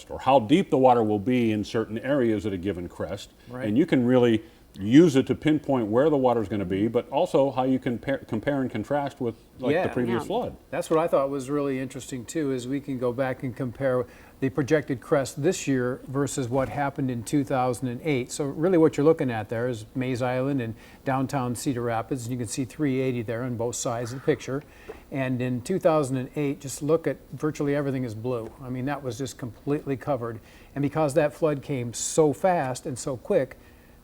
or how deep the water will be in certain areas at a given crest. Right. And you can really use it to pinpoint where the water is going to be, but also how you can compare and contrast with the previous flood. That's what I thought was really interesting too, is we can go back and compare the projected crest this year versus what happened in 2008. So really what you're looking at there is Mays Island and downtown Cedar Rapids, and you can see 380 there on both sides of the picture. And in 2008, just look at virtually everything is blue. I mean, that was just completely covered. And because that flood came so fast and so quick,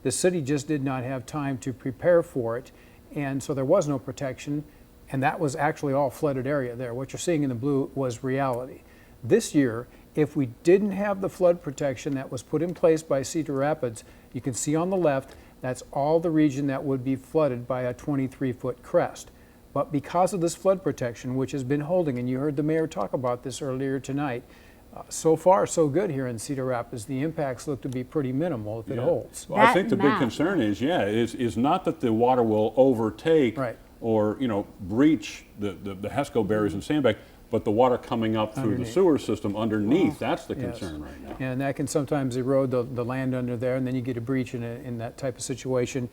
the city just did not have time to prepare for it, and so there was no protection, and that was actually all flooded area there. What you're seeing in the blue was reality. This year, if we didn't have the flood protection that was put in place by Cedar Rapids, you can see on the left, that's all the region that would be flooded by a 23-foot crest. But because of this flood protection, which has been holding, and you heard the mayor talk about this earlier tonight, so far, so good here in Cedar Rapids. The impacts look to be pretty minimal if it holds. Well, I think the big concern is not that the water will overtake or breach the HESCO barriers and sandbag, but the water coming up through the sewer system underneath. That's the concern right now. And that can sometimes erode the land under there, and then you get a breach in that type of situation,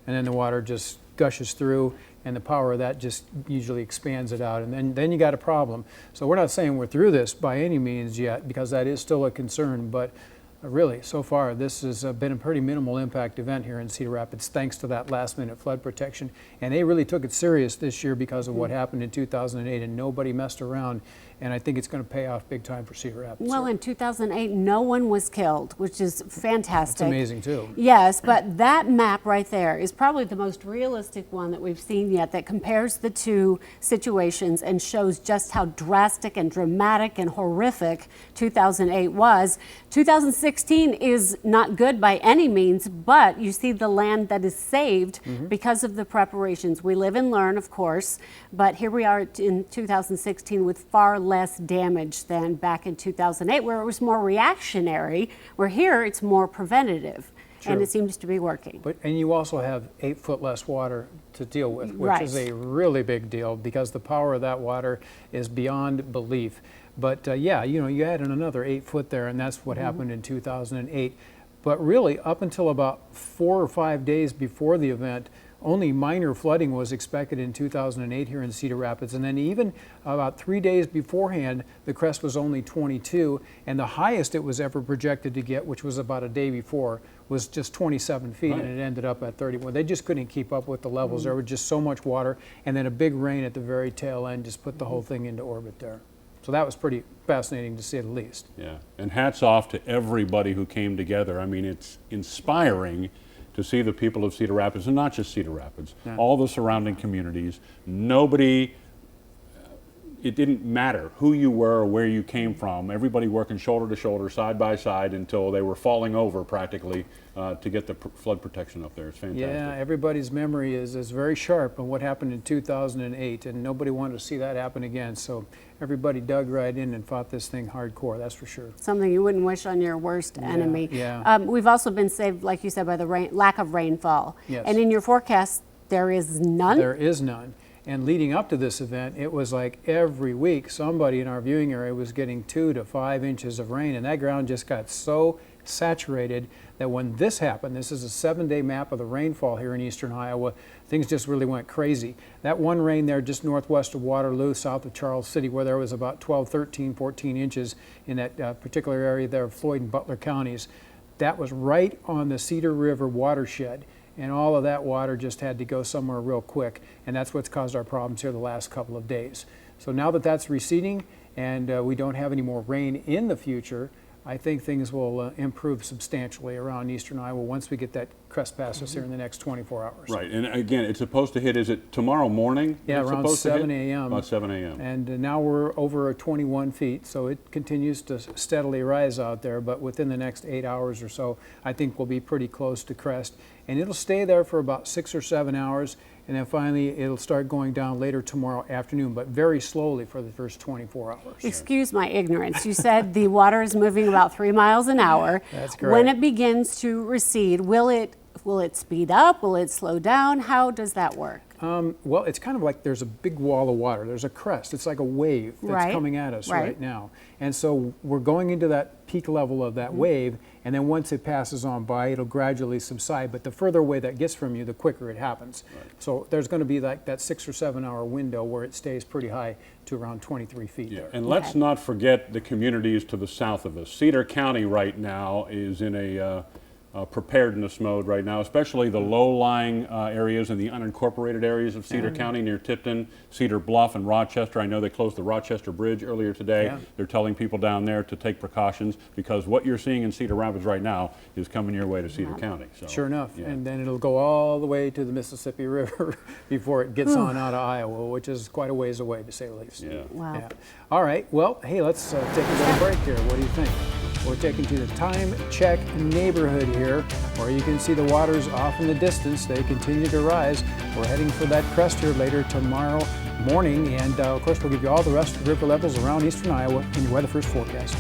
and then the water just gushes through, and the power of that just usually expands it out, and then you got a problem. So we're not saying we're through this by any means yet, because that is still a concern, but really, so far, this has been a pretty minimal impact event here in Cedar Rapids, thanks to that last-minute flood protection. And they really took it serious this year because of what happened in 2008, and nobody messed around. And I think it's going to pay off big time for Cedar Rapids. Well, in 2008, no one was killed, which is fantastic. That's amazing, too. Yes, but that map right there is probably the most realistic one that we've seen yet, that compares the two situations and shows just how drastic and dramatic and horrific 2008 was. 2016 is not good by any means, but you see the land that is saved because of the preparations. We live and learn, of course, but here we are in 2016 with far less damage than back in 2008, where it was more reactionary, where here it's more preventative. True. And it seems to be working. And you also have 8 foot less water to deal with, which is a really big deal, because the power of that water is beyond belief. But yeah, you added another 8 foot there, and that's what happened in 2008. But really, up until about 4 or 5 days before the event, only minor flooding was expected in 2008 here in Cedar Rapids. And then even about 3 days beforehand, the crest was only 22, and the highest it was ever projected to get, which was about a day before, was just 27 feet, and it ended up at 31. They just couldn't keep up with the levels. There was just so much water, and then a big rain at the very tail end just put the whole thing into orbit there. So that was pretty fascinating, to say the least. Yeah, and hats off to everybody who came together. I mean, it's inspiring to see the people of Cedar Rapids, and not just Cedar Rapids, all the surrounding communities. Nobody, it didn't matter who you were or where you came from. Everybody working shoulder to shoulder, side by side, until they were falling over practically to get the flood protection up there. It's fantastic. Yeah, everybody's memory is very sharp on what happened in 2008, and nobody wanted to see that happen again. So everybody dug right in and fought this thing hardcore, that's for sure. Something you wouldn't wish on your worst enemy. Yeah. We've also been saved, like you said, by the lack of rainfall. Yes. And in your forecast, there is none? There is none. And leading up to this event, it was like every week somebody in our viewing area was getting 2 to 5 inches of rain, and that ground just got so saturated that when this happened, this is a 7-day map of the rainfall here in eastern Iowa, things just really went crazy. That one rain there just northwest of Waterloo, south of Charles City, where there was about 12, 13, 14 inches in that particular area there of Floyd and Butler counties, that was right on the Cedar River watershed. And all of that water just had to go somewhere real quick, and that's what's caused our problems here the last couple of days. So now that that's receding and we don't have any more rain in the future, I think things will improve substantially around eastern Iowa once we get that crest past us here in the next 24 hours. Right, and again, it's supposed to hit, is it tomorrow morning? Yeah, around 7 a.m. About 7 a.m. And now we're over 21 feet, so it continues to steadily rise out there, but within the next 8 hours or so, I think we'll be pretty close to crest. And it'll stay there for about 6 or 7 hours, and then finally it'll start going down later tomorrow afternoon, but very slowly for the first 24 hours. Excuse my ignorance. You said the water is moving about 3 miles an hour. That's correct. When it begins to recede, will it speed up? Will it slow down? How does that work? Well, it's kind of like there's a big wall of water. There's a crest. It's like a wave that's Right. coming at us Right. right now. And so we're going into that peak level of that wave, and then once it passes on by, it'll gradually subside. But the further away that gets from you, the quicker it happens. So there's going to be like that 6 or 7 hour window where it stays pretty high to around 23 feet there. And let's not forget the communities to the south of us. Cedar County right now is in a preparedness mode right now, especially the low-lying areas and the unincorporated areas of Cedar County near Tipton, Cedar Bluff, and Rochester. I know they closed the Rochester Bridge earlier today. Yeah. They're telling people down there to take precautions because what you're seeing in Cedar Rapids right now is coming your way to Cedar County. So, Sure enough. yeah. And then it'll go all the way to the Mississippi River before it gets on out of Iowa, which is quite a ways away, to say the least. Yeah. Wow. Yeah. All right. Well, hey, let's take a little break here. What do you think? We're taking to the Time Check neighborhood here, where you can see the waters off in the distance. They continue to rise. We're heading for that crest here later tomorrow morning. And of course, we'll give you all the rest of the river levels around eastern Iowa in your Weather First forecast.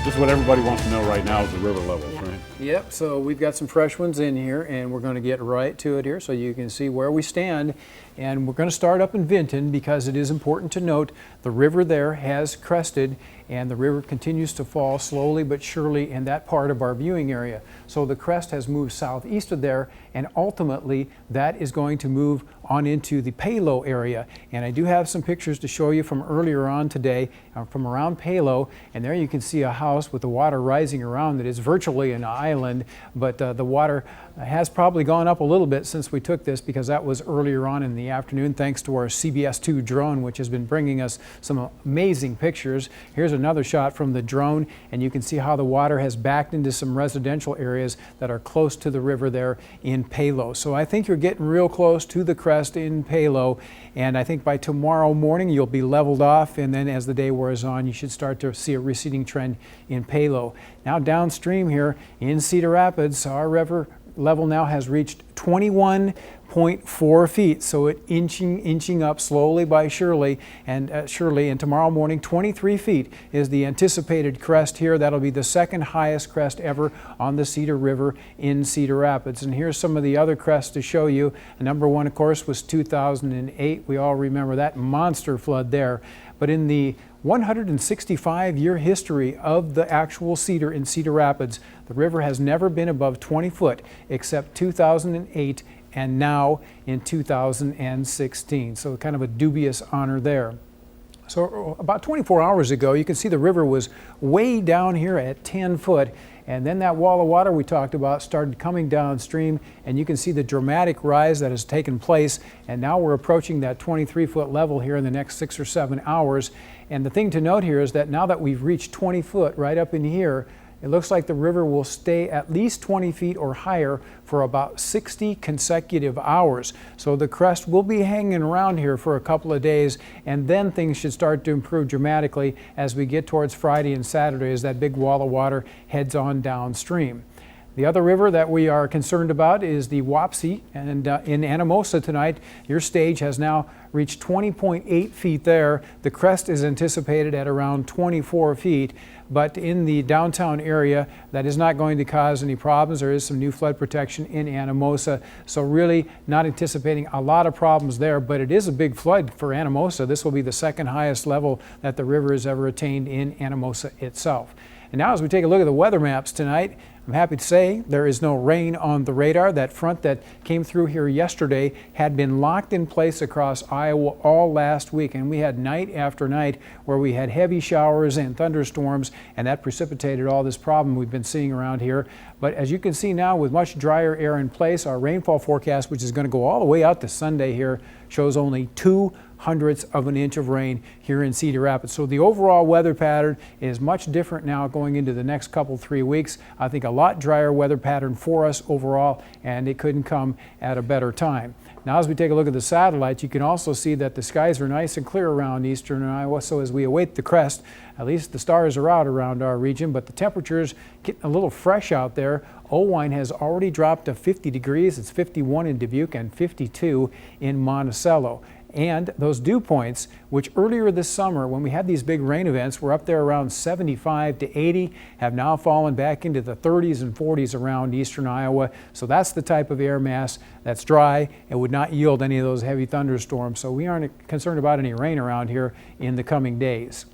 This is what everybody wants to know right now is the river levels, right? Yep, so we've got some fresh ones in here, and we're going to get right to it here so you can see where we stand. And we're going to start up in Vinton because it is important to note the river there has crested, and the river continues to fall slowly but surely in that part of our viewing area. So the crest has moved southeast of there, and ultimately that is going to move on into the Palo area. And I do have some pictures to show you from earlier on today from around Palo, and there you can see a house with the water rising around it. It's virtually an island, but the water has probably gone up a little bit since we took this because that was earlier on in the afternoon thanks to our CBS2 drone, which has been bringing us some amazing pictures. Here's another shot from the drone, and you can see how the water has backed into some residential areas that are close to the river there in Palo. So I think you're getting real close to the crest in Palo, and I think by tomorrow morning you'll be leveled off, and then as the day wears on you should start to see a receding trend in Palo. Now downstream here in Cedar Rapids, our river level now has reached 21.4 feet, so it inching up slowly by surely, and tomorrow morning 23 feet is the anticipated crest here. That'll be the second highest crest ever on the Cedar River in Cedar Rapids. And here's some of the other crests to show you. Number one, of course, was 2008. We all remember that monster flood there. But in the 165-year history of the actual Cedar in Cedar Rapids, the river has never been above 20 foot except 2008 and now in 2016. So kind of a dubious honor there. So about 24 hours ago, you can see the river was way down here at 10 foot. And then that wall of water we talked about started coming downstream, and you can see the dramatic rise that has taken place. And now we're approaching that 23-foot level here in the next 6 or 7 hours. And the thing to note here is that now that we've reached 20 foot right up in here, it looks like the river will stay at least 20 feet or higher for about 60 consecutive hours. So the crest will be hanging around here for a couple of days, and then things should start to improve dramatically as we get towards Friday and Saturday as that big wall of water heads on downstream. The other river that we are concerned about is the Wapsie, and in Anamosa tonight, your stage has now reached 20.8 feet there. The crest is anticipated at around 24 feet, but in the downtown area, that is not going to cause any problems. There is some new flood protection in Anamosa, so really not anticipating a lot of problems there, but it is a big flood for Anamosa. This will be the second highest level that the river has ever attained in Anamosa itself. And now as we take a look at the weather maps tonight, I'm happy to say there is no rain on the radar. That front that came through here yesterday had been locked in place across Iowa all last week, and we had night after night where we had heavy showers and thunderstorms, and that precipitated all this problem we've been seeing around here. But as you can see now, with much drier air in place, our rainfall forecast, which is going to go all the way out to Sunday here, shows only 0.02 of an inch of rain here in Cedar Rapids. So the overall weather pattern is much different now going into the next couple, 3 weeks. I think a lot drier weather pattern for us overall, and it couldn't come at a better time. Now as we take a look at the satellites, you can also see that the skies are nice and clear around eastern Iowa. So as we await the crest, at least the stars are out around our region, but the temperatures getting a little fresh out there. Owine has already dropped to 50 degrees. It's 51 in Dubuque and 52 in Monticello. And those dew points, which earlier this summer, when we had these big rain events, were up there around 75 to 80, have now fallen back into the 30s and 40s around eastern Iowa. So that's the type of air mass that's dry and would not yield any of those heavy thunderstorms. So we aren't concerned about any rain around here in the coming days.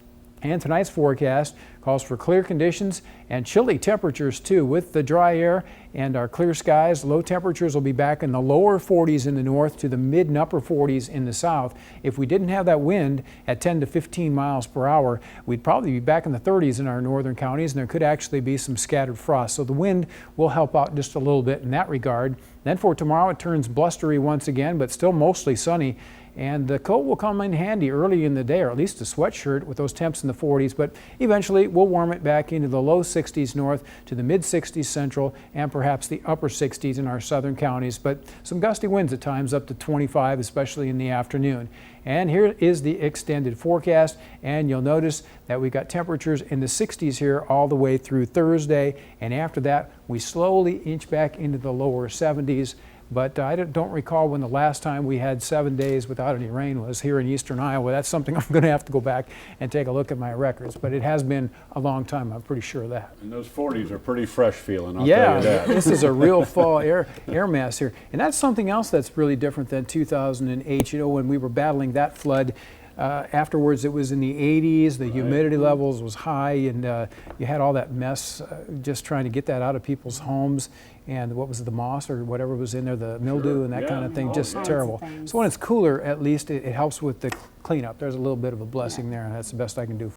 And tonight's forecast calls for clear conditions and chilly temperatures too. With the dry air and our clear skies, low temperatures will be back in the lower 40s in the north to the mid and upper 40s in the south. If we didn't have that wind at 10 to 15 miles per hour, we'd probably be back in the 30s in our northern counties, and there could actually be some scattered frost. So the wind will help out just a little bit in that regard. Then for tomorrow, it turns blustery once again, but still mostly sunny. And the coat will come in handy early in the day, or at least a sweatshirt with those temps in the 40s, but eventually we'll warm it back into the low 60s north to the mid 60s central and perhaps the upper 60s in our southern counties, but some gusty winds at times up to 25, especially in the afternoon. And here is the extended forecast, and you'll notice that we got temperatures in the 60s here all the way through Thursday, and after that we slowly inch back into the lower 70s. But I don't recall when the last time we had 7 days without any rain was here in eastern Iowa. That's something I'm going to have to go back and take a look at my records. But it has been a long time, I'm pretty sure of that. And those 40s are pretty fresh feeling, I'll tell you that. This is a real fall air mass here. And that's something else that's really different than 2008. You know, when we were battling that flood, afterwards it was in the 80s, the humidity levels was high, and you had all that mess just trying to get that out of people's homes. And what was it, the moss or whatever was in there, the mildew and that kind of thing, just terrible. So when it's cooler, at least it helps with the cleanup. There's a little bit of a blessing there, and that's the best I can do.